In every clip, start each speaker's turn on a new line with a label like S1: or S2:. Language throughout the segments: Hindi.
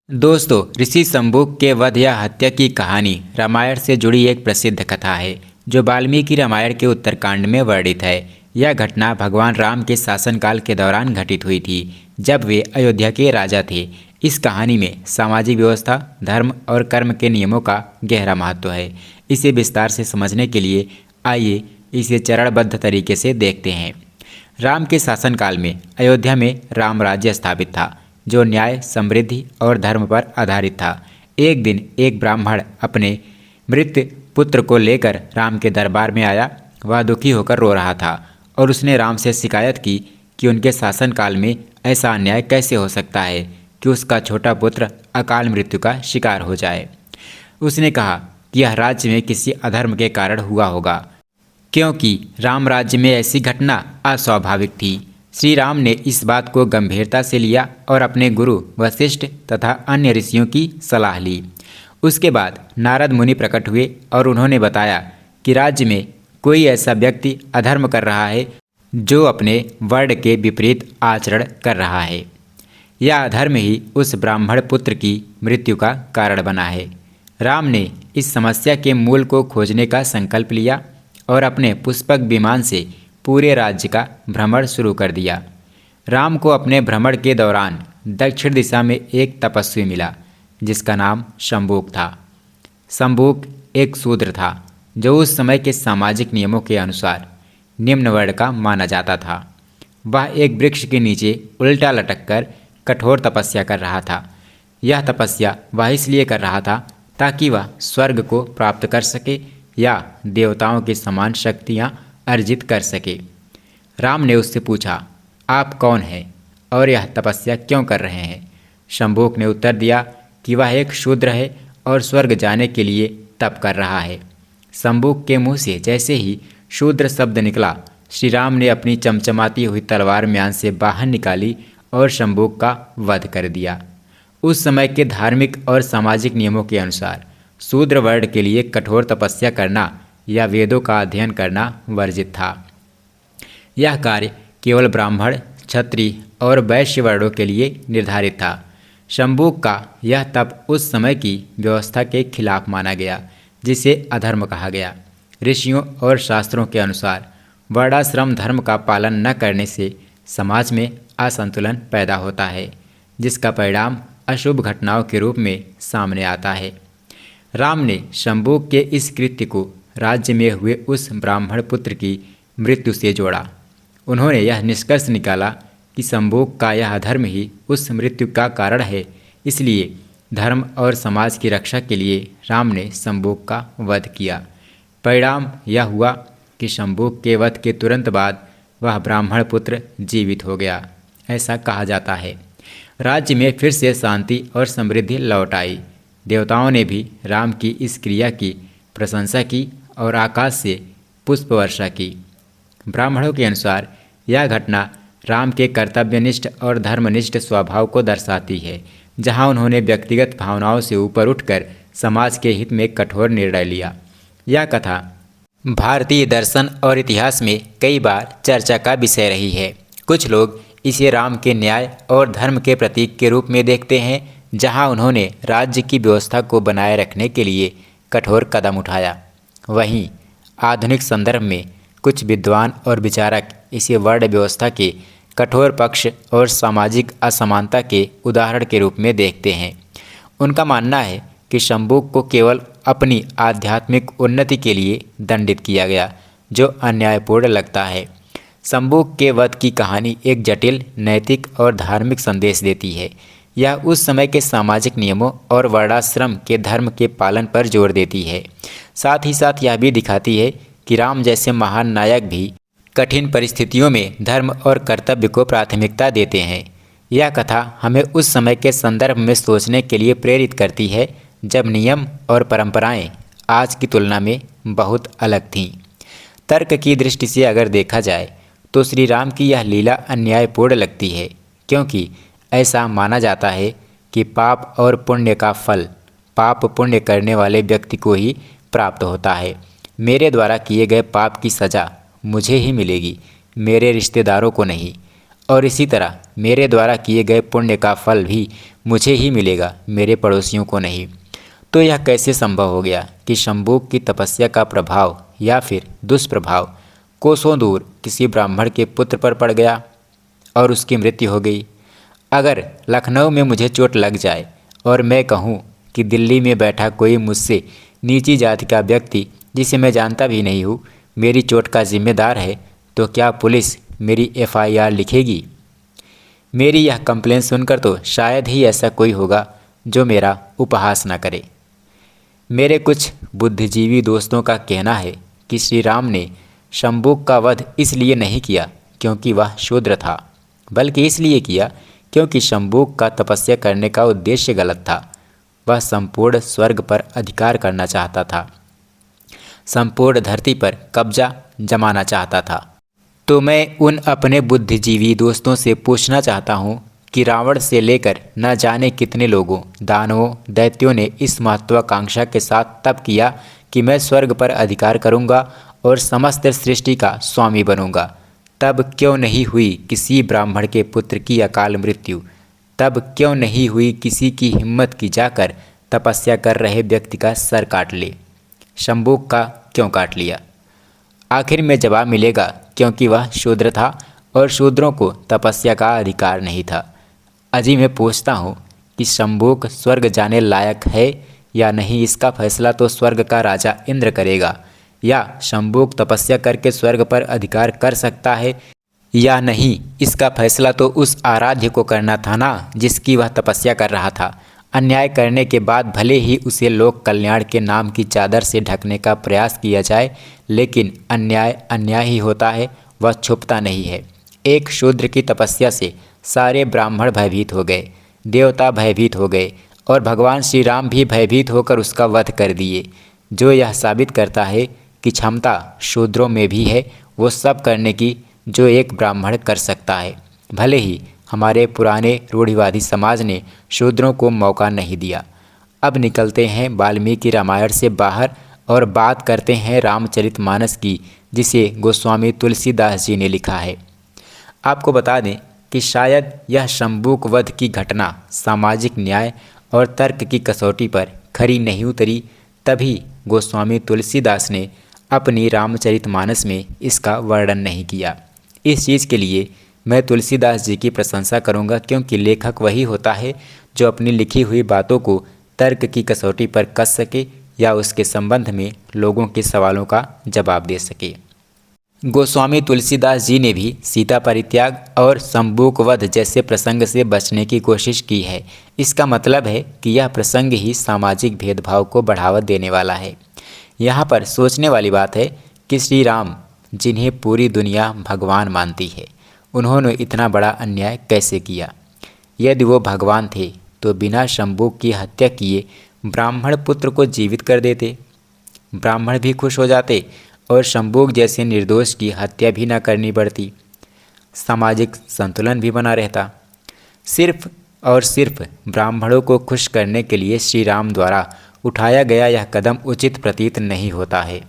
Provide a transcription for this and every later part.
S1: दोस्तों, ऋषि शंबुक के वध या हत्या की कहानी रामायण से जुड़ी एक प्रसिद्ध कथा है जो वाल्मीकि रामायण के उत्तरकांड में वर्णित है। यह घटना भगवान राम के शासनकाल के दौरान घटित हुई थी, जब वे अयोध्या के राजा थे। इस कहानी में सामाजिक व्यवस्था, धर्म और कर्म के नियमों का गहरा महत्व है। इसे विस्तार से समझने के लिए आइए इसे चरणबद्ध तरीके से देखते हैं। राम के शासनकाल में अयोध्या में राम राज्य स्थापित था, जो न्याय, समृद्धि और धर्म पर आधारित था। एक दिन एक ब्राह्मण अपने मृत पुत्र को लेकर राम के दरबार में आया। वह दुखी होकर रो रहा था और उसने राम से शिकायत की कि उनके शासनकाल में ऐसा अन्याय कैसे हो सकता है कि उसका छोटा पुत्र अकाल मृत्यु का शिकार हो जाए। उसने कहा कि यह राज्य में किसी अधर्म के कारण हुआ होगा, क्योंकि राम राज्य में ऐसी घटना अस्वाभाविक थी। श्री राम ने इस बात को गंभीरता से लिया और अपने गुरु वशिष्ठ तथा अन्य ऋषियों की सलाह ली। उसके बाद नारद मुनि प्रकट हुए और उन्होंने बताया कि राज्य में कोई ऐसा व्यक्ति अधर्म कर रहा है जो अपने वर्ण के विपरीत आचरण कर रहा है। यह अधर्म ही उस ब्राह्मण पुत्र की मृत्यु का कारण बना है। राम ने इस समस्या के मूल को खोजने का संकल्प लिया और अपने पुष्पक विमान से पूरे राज्य का भ्रमण शुरू कर दिया। राम को अपने भ्रमण के दौरान दक्षिण दिशा में एक तपस्वी मिला जिसका नाम शंबुक था। शंबुक एक शूद्र था जो उस समय के सामाजिक नियमों के अनुसार निम्न वर्ण का माना जाता था। वह एक वृक्ष के नीचे उल्टा लटक कर कठोर तपस्या कर रहा था। यह तपस्या वह इसलिए कर रहा था ताकि वह स्वर्ग को प्राप्त कर सके या देवताओं के समान शक्तियाँ अर्जित कर सके। राम ने उससे पूछा, आप कौन हैं और यह तपस्या क्यों कर रहे हैं? शंबुक ने उत्तर दिया कि वह एक शूद्र है और स्वर्ग जाने के लिए तप कर रहा है। शंबुक के मुंह से जैसे ही शूद्र शब्द निकला, श्री राम ने अपनी चमचमाती हुई तलवार म्यान से बाहर निकाली और शंबुक का वध कर दिया। उस समय के धार्मिक और सामाजिक नियमों के अनुसार शूद्र वर्ण के लिए कठोर तपस्या करना या वेदों का अध्ययन करना वर्जित था। यह कार्य केवल ब्राह्मण, क्षत्रिय और वैश्य वर्णों के लिए निर्धारित था। शंबुक का यह तप उस समय की व्यवस्था के खिलाफ माना गया, जिसे अधर्म कहा गया। ऋषियों और शास्त्रों के अनुसार वर्णाश्रम धर्म का पालन न करने से समाज में असंतुलन पैदा होता है, जिसका परिणाम अशुभ घटनाओं के रूप में सामने आता है। राम ने शंबुक के इस कृत्य को राज्य में हुए उस ब्राह्मण पुत्र की मृत्यु से जोड़ा। उन्होंने यह निष्कर्ष निकाला कि शंबुक का यह अधर्म ही उस मृत्यु का कारण है। इसलिए धर्म और समाज की रक्षा के लिए राम ने शंबुक का वध किया। परिणाम यह हुआ कि शंबुक के वध के तुरंत बाद वह ब्राह्मण पुत्र जीवित हो गया। ऐसा कहा जाता है। राज्य में फिर से शांति और समृद्धि लौट आई। देवताओं ने भी राम की इस क्रिया की प्रशंसा की और आकाश से पुष्प वर्षा की। ब्राह्मणों के अनुसार यह घटना राम के कर्तव्यनिष्ठ और धर्मनिष्ठ स्वभाव को दर्शाती है, जहां उन्होंने व्यक्तिगत भावनाओं से ऊपर उठकर समाज के हित में कठोर निर्णय लिया। यह कथा भारतीय दर्शन और इतिहास में कई बार चर्चा का विषय रही है। कुछ लोग इसे राम के न्याय और धर्म के प्रतीक के रूप में देखते हैं, जहां उन्होंने राज्य की व्यवस्था को बनाए रखने के लिए कठोर कदम उठाया। वहीं आधुनिक संदर्भ में कुछ विद्वान और विचारक इसे वर्ण व्यवस्था के कठोर पक्ष और सामाजिक असमानता के उदाहरण के रूप में देखते हैं। उनका मानना है कि शंबुक को केवल अपनी आध्यात्मिक उन्नति के लिए दंडित किया गया, जो अन्यायपूर्ण लगता है। शंबुक के वध की कहानी एक जटिल नैतिक और धार्मिक संदेश देती है। यह उस समय के सामाजिक नियमों और वर्णाश्रम के धर्म के पालन पर जोर देती है। साथ ही साथ यह भी दिखाती है कि राम जैसे महान नायक भी कठिन परिस्थितियों में धर्म और कर्तव्य को प्राथमिकता देते हैं। यह कथा हमें उस समय के संदर्भ में सोचने के लिए प्रेरित करती है, जब नियम और परंपराएं आज की तुलना में बहुत अलग थीं। तर्क की दृष्टि से अगर देखा जाए तो श्री राम की यह लीला अन्यायपूर्ण लगती है, क्योंकि ऐसा माना जाता है कि पाप और पुण्य का फल पाप पुण्य करने वाले व्यक्ति को ही प्राप्त होता है। मेरे द्वारा किए गए पाप की सज़ा मुझे ही मिलेगी, मेरे रिश्तेदारों को नहीं। और इसी तरह मेरे द्वारा किए गए पुण्य का फल भी मुझे ही मिलेगा, मेरे पड़ोसियों को नहीं। तो यह कैसे संभव हो गया कि शंबुक की तपस्या का प्रभाव या फिर दुष्प्रभाव कोसों दूर किसी ब्राह्मण के पुत्र पर पड़ गया और उसकी मृत्यु हो गई? अगर लखनऊ में मुझे चोट लग जाए और मैं कहूँ कि दिल्ली में बैठा कोई मुझसे नीची जाति का व्यक्ति जिसे मैं जानता भी नहीं हूँ मेरी चोट का जिम्मेदार है, तो क्या पुलिस मेरी एफआईआर लिखेगी? मेरी यह कंप्लेन सुनकर तो शायद ही ऐसा कोई होगा जो मेरा उपहास न करे। मेरे कुछ बुद्धिजीवी दोस्तों का कहना है कि श्री राम ने शंबुक का वध इसलिए नहीं किया क्योंकि वह शूद्र था, बल्कि इसलिए किया क्योंकि शंबुक का तपस्या करने का उद्देश्य गलत था। वह संपूर्ण स्वर्ग पर अधिकार करना चाहता था, संपूर्ण धरती पर कब्जा जमाना चाहता था। तो मैं उन अपने बुद्धिजीवी दोस्तों से पूछना चाहता हूँ कि रावण से लेकर न जाने कितने लोगों, दानवों, दैत्यों ने इस महत्वाकांक्षा के साथ तप किया कि मैं स्वर्ग पर अधिकार करूँगा और समस्त सृष्टि का स्वामी बनूँगा। तब क्यों नहीं हुई किसी ब्राह्मण के पुत्र की अकाल मृत्यु? तब क्यों नहीं हुई किसी की हिम्मत की जाकर तपस्या कर रहे व्यक्ति का सर काट ले? शंबुक का क्यों काट लिया? आखिर में जवाब मिलेगा क्योंकि वह शूद्र था और शूद्रों को तपस्या का अधिकार नहीं था। अजी मैं पूछता हूँ कि शंबुक स्वर्ग जाने लायक है या नहीं, इसका फैसला तो स्वर्ग का राजा इंद्र करेगा। या शंबुक तपस्या करके स्वर्ग पर अधिकार कर सकता है या नहीं, इसका फैसला तो उस आराध्य को करना था ना, जिसकी वह तपस्या कर रहा था। अन्याय करने के बाद भले ही उसे लोक कल्याण के नाम की चादर से ढकने का प्रयास किया जाए, लेकिन अन्याय अन्याय ही होता है, वह छुपता नहीं है। एक शूद्र की तपस्या से सारे ब्राह्मण भयभीत हो गए, देवता भयभीत हो गए और भगवान श्री राम भी भयभीत होकर उसका वध कर दिए, जो यह साबित करता है कि क्षमता शूद्रों में भी है वो सब करने की जो एक ब्राह्मण कर सकता है। भले ही हमारे पुराने रूढ़िवादी समाज ने शूद्रों को मौका नहीं दिया। अब निकलते हैं वाल्मीकि रामायण से बाहर और बात करते हैं रामचरितमानस की, जिसे गोस्वामी तुलसीदास जी ने लिखा है। आपको बता दें कि शायद यह शंबुक वध की घटना सामाजिक न्याय और तर्क की कसौटी पर खरी नहीं उतरी, तभी गोस्वामी तुलसीदास ने अपनी रामचरितमानस में इसका वर्णन नहीं किया। इस चीज़ के लिए मैं तुलसीदास जी की प्रशंसा करूंगा, क्योंकि लेखक वही होता है जो अपनी लिखी हुई बातों को तर्क की कसौटी पर कस सके या उसके संबंध में लोगों के सवालों का जवाब दे सके। गोस्वामी तुलसीदास जी ने भी सीता परित्याग और शंबुक वध जैसे प्रसंग से बचने की कोशिश की है। इसका मतलब है कि यह प्रसंग ही सामाजिक भेदभाव को बढ़ावा देने वाला है। यहाँ पर सोचने वाली बात है कि श्री राम, जिन्हें पूरी दुनिया भगवान मानती है, उन्होंने इतना बड़ा अन्याय कैसे किया? यदि वो भगवान थे तो बिना शंबुक की हत्या किए ब्राह्मण पुत्र को जीवित कर देते, ब्राह्मण भी खुश हो जाते और शंबुक जैसे निर्दोष की हत्या भी न करनी पड़ती, सामाजिक संतुलन भी बना रहता। सिर्फ और सिर्फ ब्राह्मणों को खुश करने के लिए श्री राम द्वारा उठाया गया यह कदम उचित प्रतीत नहीं होता है।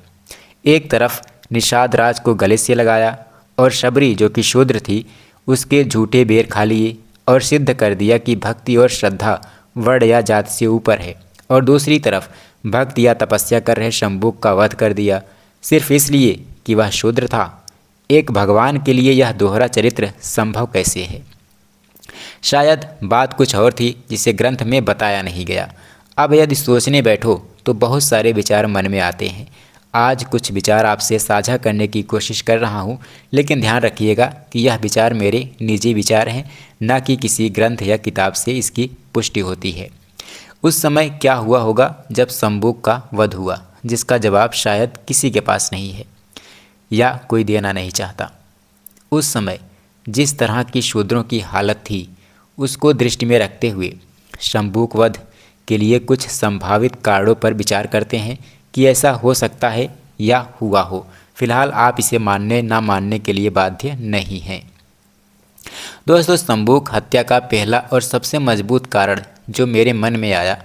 S1: एक तरफ निषाद राज को गले से लगाया और शबरी, जो कि शूद्र थी, उसके झूठे बेर खा लिए और सिद्ध कर दिया कि भक्ति और श्रद्धा वर्ण या जाति से ऊपर है, और दूसरी तरफ भक्त या तपस्या कर रहे शंबुक का वध कर दिया सिर्फ इसलिए कि वह शूद्र था। एक भगवान के लिए यह दोहरा चरित्र संभव कैसे है? शायद बात कुछ और थी जिसे ग्रंथ में बताया नहीं गया। अब यदि सोचने बैठो तो बहुत सारे विचार मन में आते हैं। आज कुछ विचार आपसे साझा करने की कोशिश कर रहा हूँ, लेकिन ध्यान रखिएगा कि यह विचार मेरे निजी विचार हैं, न कि किसी ग्रंथ या किताब से इसकी पुष्टि होती है। उस समय क्या हुआ होगा जब शंबुक का वध हुआ, जिसका जवाब शायद किसी के पास नहीं है या कोई देना नहीं चाहता। उस समय जिस तरह की शूद्रों की हालत थी, उसको दृष्टि में रखते हुए शंबुक वध के लिए कुछ संभावित कारणों पर विचार करते हैं कि ऐसा हो सकता है या हुआ हो। फिलहाल आप इसे मानने ना मानने के लिए बाध्य नहीं हैं। दोस्तों, शंबुक हत्या का पहला और सबसे मजबूत कारण जो मेरे मन में आया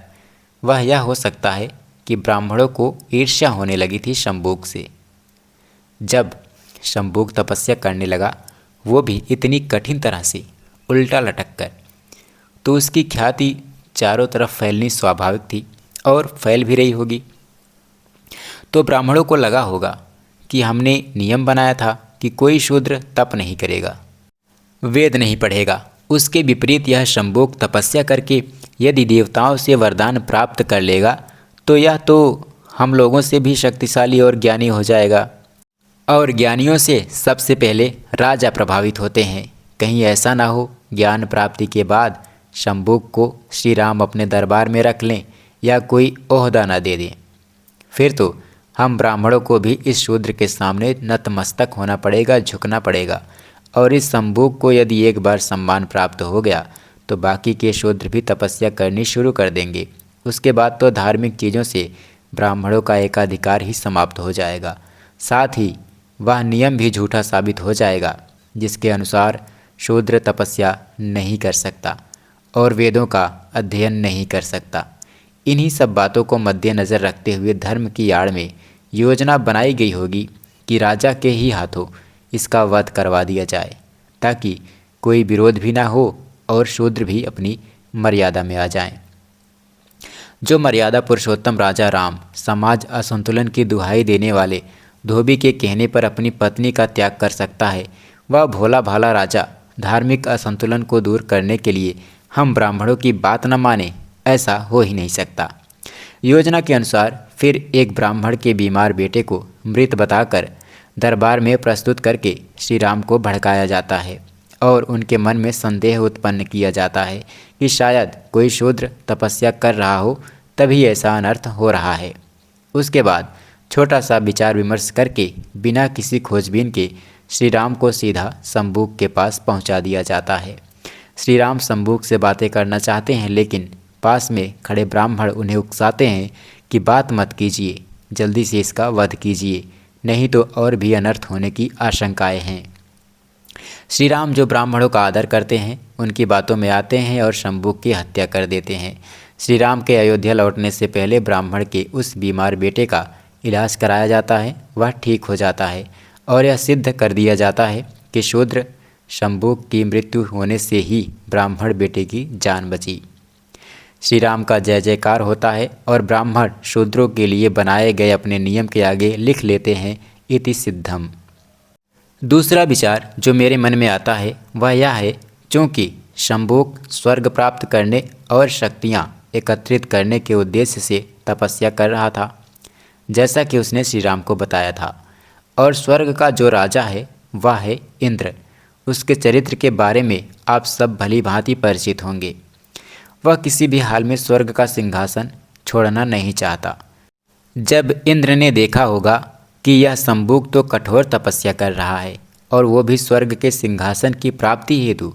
S1: वह यह हो सकता है कि ब्राह्मणों को ईर्ष्या होने लगी थी शंबुक से। जब शंबुक तपस्या करने लगा, वो भी इतनी कठिन तरह से, उल्टा लटक कर, तो उसकी ख्याति चारों तरफ फैलनी स्वाभाविक थी और फैल भी रही होगी। तो ब्राह्मणों को लगा होगा कि हमने नियम बनाया था कि कोई शूद्र तप नहीं करेगा, वेद नहीं पढ़ेगा। उसके विपरीत यह शंभोक तपस्या करके यदि देवताओं से वरदान प्राप्त कर लेगा तो यह तो हम लोगों से भी शक्तिशाली और ज्ञानी हो जाएगा। और ज्ञानियों से सबसे पहले राजा प्रभावित होते हैं। कहीं ऐसा ना हो ज्ञान प्राप्ति के बाद शंभुक को श्री राम अपने दरबार में रख लें या कोई ओहदा न दे दें। फिर तो हम ब्राह्मणों को भी इस शूद्र के सामने नतमस्तक होना पड़ेगा, झुकना पड़ेगा। और इस शंभुक को यदि एक बार सम्मान प्राप्त हो गया तो बाकी के शूद्र भी तपस्या करनी शुरू कर देंगे। उसके बाद तो धार्मिक चीज़ों से ब्राह्मणों का एकाधिकार ही समाप्त हो जाएगा। साथ ही वह नियम भी झूठा साबित हो जाएगा जिसके अनुसार शूद्र तपस्या नहीं कर सकता और वेदों का अध्ययन नहीं कर सकता। इन्हीं सब बातों को मद्देनज़र रखते हुए धर्म की आड़ में योजना बनाई गई होगी कि राजा के ही हाथों इसका वध करवा दिया जाए ताकि कोई विरोध भी ना हो और शूद्र भी अपनी मर्यादा में आ जाएं। जो मर्यादा पुरुषोत्तम राजा राम समाज असंतुलन की दुहाई देने वाले धोबी के कहने पर अपनी पत्नी का त्याग कर सकता है, वह भोला भाला राजा धार्मिक असंतुलन को दूर करने के लिए हम ब्राह्मणों की बात न माने, ऐसा हो ही नहीं सकता। योजना के अनुसार फिर एक ब्राह्मण के बीमार बेटे को मृत बताकर दरबार में प्रस्तुत करके श्री राम को भड़काया जाता है और उनके मन में संदेह उत्पन्न किया जाता है कि शायद कोई शूद्र तपस्या कर रहा हो तभी ऐसा अनर्थ हो रहा है। उसके बाद छोटा सा विचार विमर्श करके बिना किसी खोजबीन के श्री राम को सीधा शंभुक के पास पहुंचा दिया जाता है। श्री राम शंभुक से बातें करना चाहते हैं लेकिन पास में खड़े ब्राह्मण उन्हें उकसाते हैं कि बात मत कीजिए, जल्दी से इसका वध कीजिए, नहीं तो और भी अनर्थ होने की आशंकाएं हैं। श्री राम जो ब्राह्मणों का आदर करते हैं उनकी बातों में आते हैं और शंभुक की हत्या कर देते हैं। श्री राम के अयोध्या लौटने से पहले ब्राह्मण के उस बीमार बेटे का इलाज कराया जाता है, वह ठीक हो जाता है और यह सिद्ध कर दिया जाता है कि शूद्र शंभुक की मृत्यु होने से ही ब्राह्मण बेटे की जान बची। श्री राम का जय जयकार होता है और ब्राह्मण शूद्रों के लिए बनाए गए अपने नियम के आगे लिख लेते हैं, इति सिद्धम। दूसरा विचार जो मेरे मन में आता है वह यह है, चूँकि शंभुक स्वर्ग प्राप्त करने और शक्तियाँ एकत्रित करने के उद्देश्य से तपस्या कर रहा था, जैसा कि उसने श्री राम को बताया था, और स्वर्ग का जो राजा है वह है इंद्र। उसके चरित्र के बारे में आप सब भली भांति परिचित होंगे। वह किसी भी हाल में स्वर्ग का सिंहासन छोड़ना नहीं चाहता। जब इंद्र ने देखा होगा कि यह शंभुक तो कठोर तपस्या कर रहा है और वो भी स्वर्ग के सिंहासन की प्राप्ति हेतु,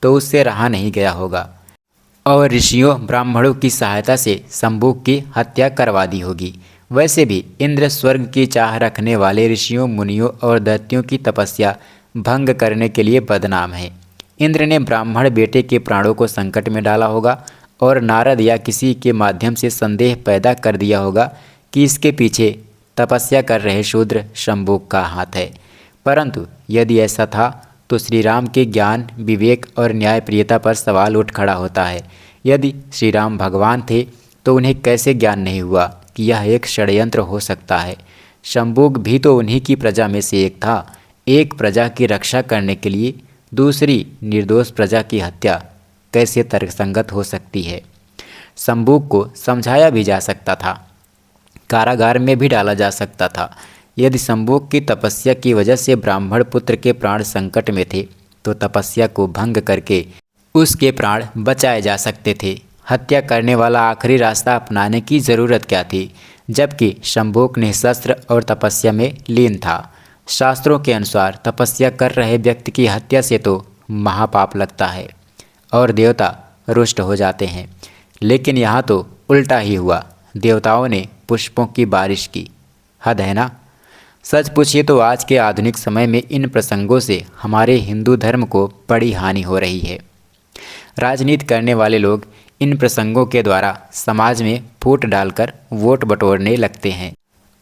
S1: तो उससे रहा नहीं गया होगा और ऋषियों ब्राह्मणों की सहायता से शंभुक की हत्या करवा दी होगी। वैसे भी इंद्र स्वर्ग की चाह रखने वाले ऋषियों, मुनियों और दैत्यों की तपस्या भंग करने के लिए बदनाम है। इंद्र ने ब्राह्मण बेटे के प्राणों को संकट में डाला होगा और नारद या किसी के माध्यम से संदेह पैदा कर दिया होगा कि इसके पीछे तपस्या कर रहे शूद्र शंभुक का हाथ है। परंतु यदि ऐसा था तो श्री राम के ज्ञान, विवेक और न्यायप्रियता पर सवाल उठ खड़ा होता है। यदि श्री राम भगवान थे तो उन्हें कैसे ज्ञान नहीं हुआ कि यह एक षड्यंत्र हो सकता है। शंभुक भी तो उन्हीं की प्रजा में से एक था। एक प्रजा की रक्षा करने के लिए दूसरी निर्दोष प्रजा की हत्या कैसे तर्कसंगत हो सकती है। शंभुक को समझाया भी जा सकता था, कारागार में भी डाला जा सकता था। यदि शंभुक की तपस्या की वजह से ब्राह्मण पुत्र के प्राण संकट में थे तो तपस्या को भंग करके उसके प्राण बचाए जा सकते थे। हत्या करने वाला आखिरी रास्ता अपनाने की ज़रूरत क्या थी, जबकि शंभुक निःशस्त्र और तपस्या में लीन था। शास्त्रों के अनुसार तपस्या कर रहे व्यक्ति की हत्या से तो महापाप लगता है और देवता रुष्ट हो जाते हैं, लेकिन यहाँ तो उल्टा ही हुआ। देवताओं ने पुष्पों की बारिश की। हद है ना। सच पूछिए तो आज के आधुनिक समय में इन प्रसंगों से हमारे हिंदू धर्म को बड़ी हानि हो रही है। राजनीति करने वाले लोग इन प्रसंगों के द्वारा समाज में फूट डालकर वोट बटोरने लगते हैं।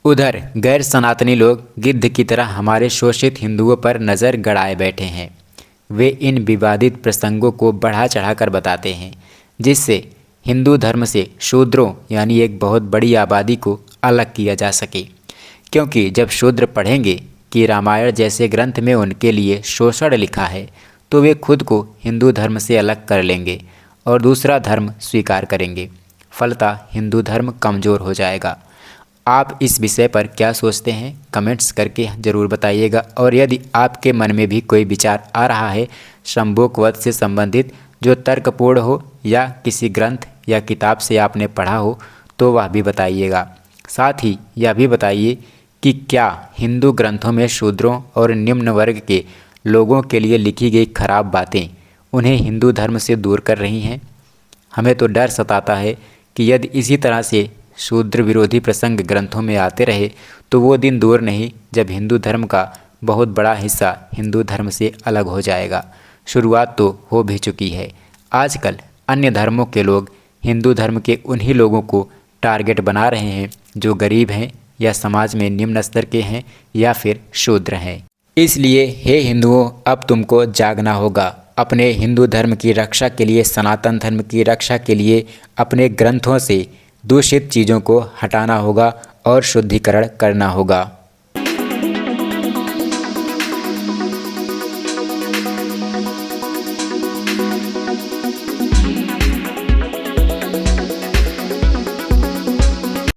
S1: उधर गैर सनातनी लोग गिद्ध की तरह हमारे शोषित हिंदुओं पर नज़र गड़ाए बैठे हैं। वे इन विवादित प्रसंगों को बढ़ा चढ़ाकर बताते हैं, जिससे हिंदू धर्म से शूद्रों यानी एक बहुत बड़ी आबादी को अलग किया जा सके। क्योंकि जब शूद्र पढ़ेंगे कि रामायण जैसे ग्रंथ में उनके लिए शोषण लिखा है, तो वे खुद को हिंदू धर्म से अलग कर लेंगे और दूसरा धर्म स्वीकार करेंगे। फलतः हिंदू धर्म कमज़ोर हो जाएगा। आप इस विषय पर क्या सोचते हैं, कमेंट्स करके ज़रूर बताइएगा। और यदि आपके मन में भी कोई विचार आ रहा है शंभुक वध से संबंधित जो तर्कपूर्ण हो या किसी ग्रंथ या किताब से आपने पढ़ा हो, तो वह भी बताइएगा। साथ ही यह भी बताइए कि क्या हिंदू ग्रंथों में शूद्रों और निम्न वर्ग के लोगों के लिए लिखी गई खराब बातें उन्हें हिंदू धर्म से दूर कर रही हैं। हमें तो डर सताता है कि यदि इसी तरह से शूद्र विरोधी प्रसंग ग्रंथों में आते रहे तो वो दिन दूर नहीं जब हिंदू धर्म का बहुत बड़ा हिस्सा हिंदू धर्म से अलग हो जाएगा। शुरुआत तो हो भी चुकी है। आजकल अन्य धर्मों के लोग हिंदू धर्म के उन्हीं लोगों को टारगेट बना रहे हैं जो गरीब हैं या समाज में निम्न स्तर के हैं या फिर शूद्र हैं। इसलिए हे हिंदुओं, अब तुमको जागना होगा। अपने हिंदू धर्म की रक्षा के लिए, सनातन धर्म की रक्षा के लिए अपने ग्रंथों से दूषित चीज़ों को हटाना होगा और शुद्धिकरण करना होगा।